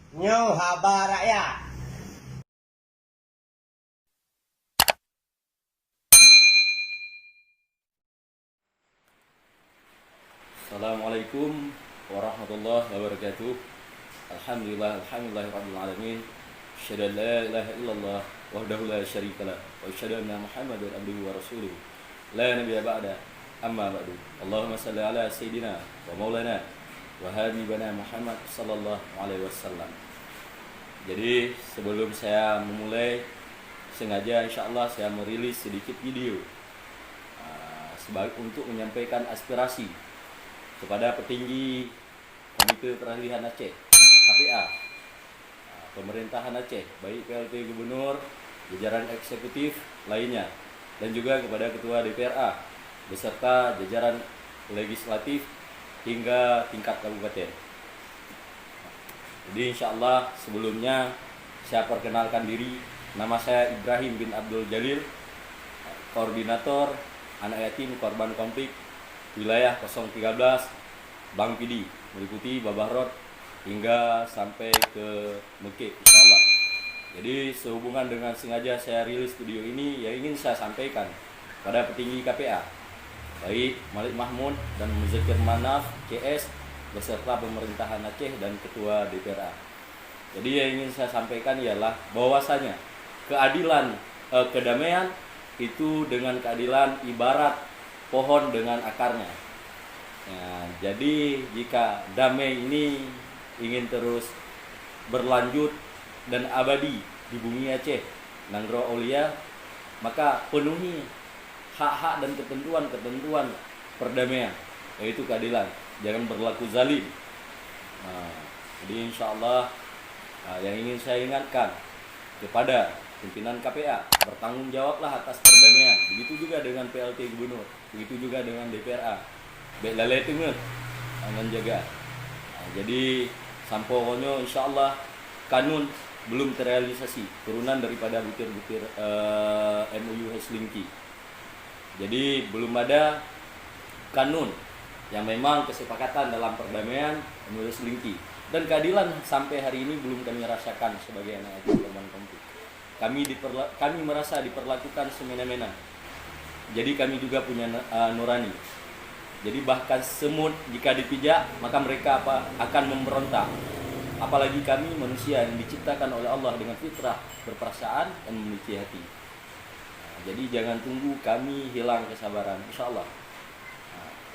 Nyo haba rakyat. Assalamualaikum warahmatullahi wabarakatuh. Alhamdulillahirabbil alamin. Asyhadu an la ilaha illallah wahdahu la syarikalah wa asyhadu anna Muhammadar abduhu wa rasuluh. La nabiyya ba'da. Amma ba'du. Allahumma shalli ala sayyidina wa maulana wa habibana Muhammad sallallahu alaihi wasallam. Jadi sebelum saya memulai, sengaja insyaallah saya merilis sedikit video sebagai untuk menyampaikan aspirasi kepada petinggi Komite Peralihan Aceh KPA, pemerintahan Aceh, baik PLT Gubernur, jajaran eksekutif lainnya, dan juga kepada Ketua DPRA beserta jajaran legislatif hingga tingkat kabupaten. Jadi insya Allah sebelumnya saya perkenalkan diri, nama saya Ibrahim bin Abdul Jalil, koordinator anak yatim korban konflik wilayah 013 Bang Pidi, meliputi Babahrod hingga sampai ke Mekeh insyaallah. Jadi sehubungan dengan sengaja saya rilis video ini, yang ingin saya sampaikan pada petinggi KPA baik Malik Mahmud dan Muzakir Manaf CS beserta pemerintahan Aceh dan Ketua DPRA. Jadi yang ingin saya sampaikan ialah bahwasanya keadilan, kedamaian itu dengan keadilan ibarat pohon dengan akarnya. Nah, jadi jika damai ini ingin terus berlanjut dan abadi di bumi Aceh, Nanggro Aulia, maka penuhi hak-hak dan ketentuan-ketentuan perdamaian, yaitu keadilan. Jangan berlaku zalim. Nah, jadi insya Allah yang ingin saya ingatkan kepada pimpinan KPA, bertanggung jawablah atas perdamaian. Begitu juga dengan PLT Gubernur, begitu juga dengan DPRA. Belalai tengah menjaga. Nah, jadi sampokonyo insya Allah kanun belum terrealisasi, turunan daripada butir-butir MOU Helsinki. Jadi belum ada kanun yang memang kesepakatan dalam perdamaian MOU Helsinki, dan keadilan sampai hari ini belum kami rasakan sebagai anak yatim korban konflik. Kami merasa diperlakukan semena-mena. Jadi kami juga punya nurani. Jadi bahkan semut jika dipijak maka mereka akan memberontak. Apalagi kami manusia yang diciptakan oleh Allah dengan fitrah, berperasaan dan memiliki hati. Jadi jangan tunggu kami hilang kesabaran, insya Allah.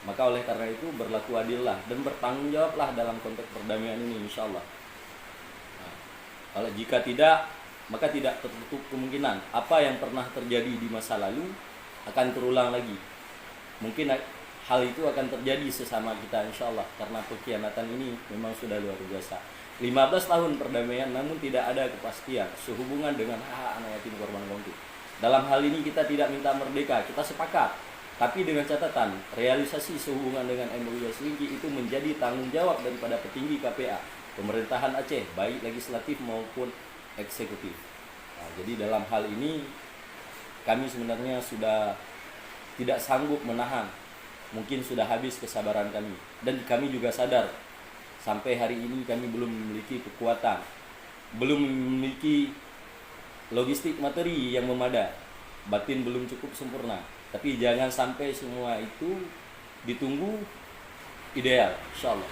Maka oleh karena itu berlaku adillah dan bertanggung jawablah dalam konteks perdamaian ini, insya Allah. Kalau jika tidak, maka tidak tertutup kemungkinan apa yang pernah terjadi di masa lalu akan terulang lagi. Mungkin hal itu akan terjadi sesama kita insya Allah, karena pengkhianatan ini memang sudah luar biasa. 15 tahun perdamaian namun tidak ada kepastian sehubungan dengan hak anak yatim korban konflik. Dalam hal ini kita tidak minta merdeka, kita sepakat. Tapi dengan catatan, realisasi sehubungan dengan MOU Helsinki itu menjadi tanggung jawab daripada petinggi KPA, pemerintahan Aceh, baik legislatif maupun eksekutif. Nah, jadi dalam hal ini kami sebenarnya sudah tidak sanggup menahan. Mungkin sudah habis kesabaran kami. Dan kami juga sadar sampai hari ini kami belum memiliki kekuatan, belum memiliki logistik materi yang memadai, batin belum cukup sempurna. Tapi jangan sampai semua itu ditunggu ideal, insya Allah.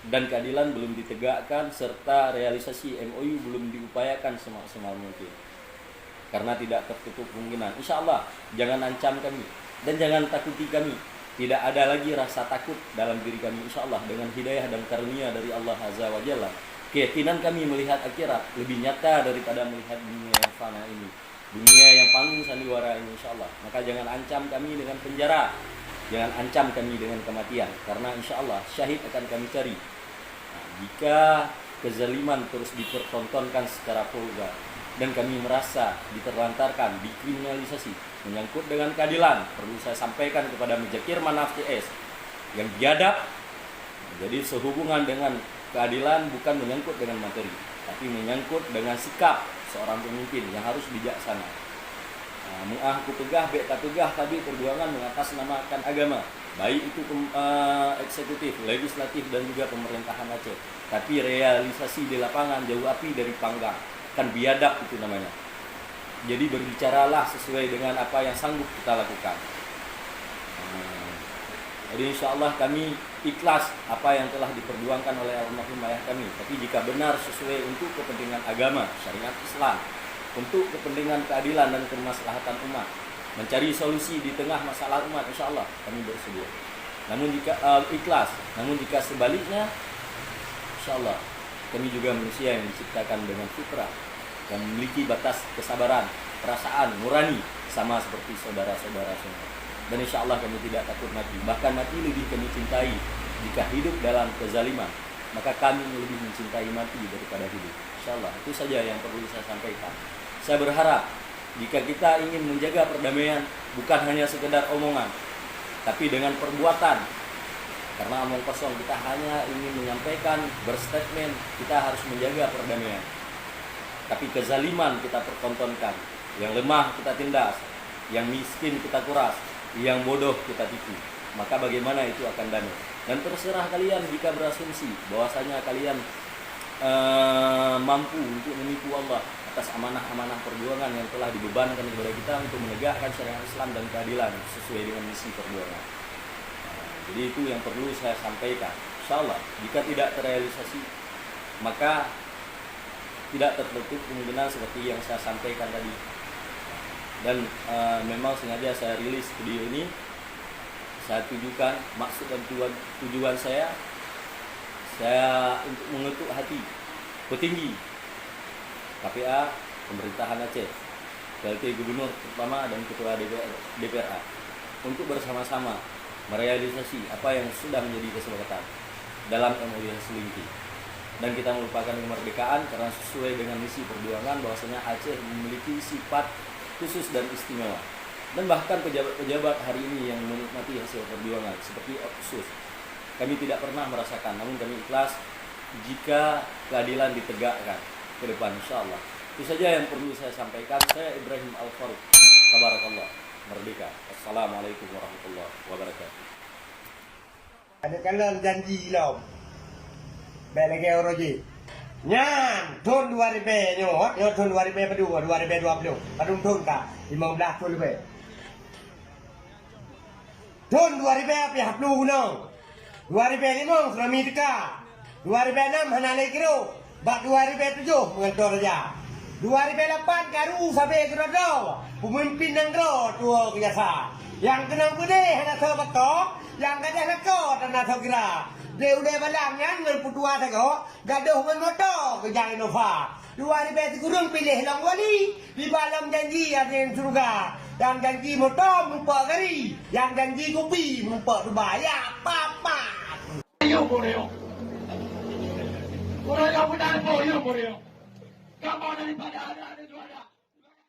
Dan keadilan belum ditegakkan serta realisasi MOU belum diupayakan semaksimal mungkin. Karena tidak tertutup kemungkinan. Insya Allah jangan ancam kami dan jangan takuti kami. Tidak ada lagi rasa takut dalam diri kami, insya Allah, dengan hidayah dan karunia dari Allah Azza wa Jalla. Keyakinan kami melihat akhirat lebih nyata daripada melihat dunia yang fana ini, dunia yang panggung sandiwara ini, insya Allah. Maka jangan ancam kami dengan penjara, jangan ancam kami dengan kematian, karena insya Allah syahid akan kami cari. Nah, jika kezaliman terus dipertontonkan secara vulgar dan kami merasa diterlantarkan, dikriminalisasi, menyangkut dengan keadilan, perlu saya sampaikan kepada Muzakir Manaf CS yang biadab. Jadi sehubungan dengan keadilan bukan menyangkut dengan materi, tapi menyangkut dengan sikap seorang pemimpin yang harus bijaksana. Mu'ah ku pegah, bek tak pegah, tapi perjuangan mengatasnamakan agama. baik itu eksekutif, legislatif dan juga pemerintahan Aceh. Tapi realisasi di lapangan jauh api dari panggang, kan biadab itu namanya. Jadi berbicaralah sesuai dengan apa yang sanggup kita lakukan. Jadi insya Allah kami ikhlas apa yang telah diperjuangkan oleh almarhum ayah kami. Tapi jika benar sesuai untuk kepentingan agama, syariat Islam, untuk kepentingan keadilan dan kemaslahatan umat, mencari solusi di tengah masalah umat, insya Allah kami bersedia. Namun jika ikhlas, namun jika sebaliknya, insya Allah kami juga manusia yang diciptakan dengan fitrah, yang memiliki batas kesabaran, perasaan, nurani, sama seperti saudara-saudara semua. Dan insya Allah kami tidak takut mati. Bahkan mati lebih kami cintai. Jika hidup dalam kezaliman, maka kami lebih mencintai mati daripada hidup. Insya Allah, itu saja yang perlu saya sampaikan. Saya berharap jika kita ingin menjaga perdamaian, bukan hanya sekedar omongan, tapi dengan perbuatan. Karena omong kosong kita hanya ingin menyampaikan, berstatement, kita harus menjaga perdamaian. Tapi kezaliman kita pertontonkan, yang lemah kita tindas, yang miskin kita kuras, yang bodoh kita tipu. Maka bagaimana itu akan damai? Dan terserah kalian jika berasumsi bahwasanya kalian mampu untuk menipu Allah atas amanah-amanah perjuangan yang telah dibebankan kepada kita untuk menegakkan syariat Islam dan keadilan sesuai dengan misi perjuangan. Jadi itu yang perlu saya sampaikan. Insya Allah jika tidak terrealisasi, maka tidak tertutup kemungkinan seperti yang saya sampaikan tadi. Dan memang sengaja saya rilis video ini, saya tujukan maksud dan tujuan saya untuk mengetuk hati petinggi KPA, pemerintahan Aceh, PLT Gubernur terutama dan Ketua DPRA untuk bersama-sama merealisasi apa yang sudah menjadi kesepakatan dalam MOU Helsinki. Dan kita melupakan kemerdekaan karena sesuai dengan misi perjuangan bahwasanya Aceh memiliki sifat khusus dan istimewa. Dan bahkan pejabat-pejabat hari ini yang menikmati hasil perjuangan seperti khusus, kami tidak pernah merasakan. Namun kami ikhlas jika keadilan ditegakkan ke depan, insya Allah. Itu saja yang perlu saya sampaikan. Saya Ibrahim Al-Faruq. Tabarakallah. Merdeka. Assalamualaikum warahmatullahi wabarakatuh. Ada kalian janji lo. Belagi orang je. Nyan, tahun 2000 nyo tahun 2020, 2020. Padung tahun ka 15 tahun lebih. Tahun 2000 api haplu nong. 2005 tsunami teka. 2006 hanale kiro. Bak 2007 mengentor aja. 2008 karu sampai gerodo. Pemimpin nang gro tua biasa. Yang kenang gede hana tho batok, yang gede hako hana tho kira. Dia udah balangnya ngan putua tego, gaduh men moto ke Jang Innova. 2003 kurung pilih long wali, di balam janji ada yang surga. Yang janji motor mumpah gari, yang janji kopi mumpah Dubai. Ya papa. Ayo Boreo. Boreo benar Boreo. Kamu daripada ada juara.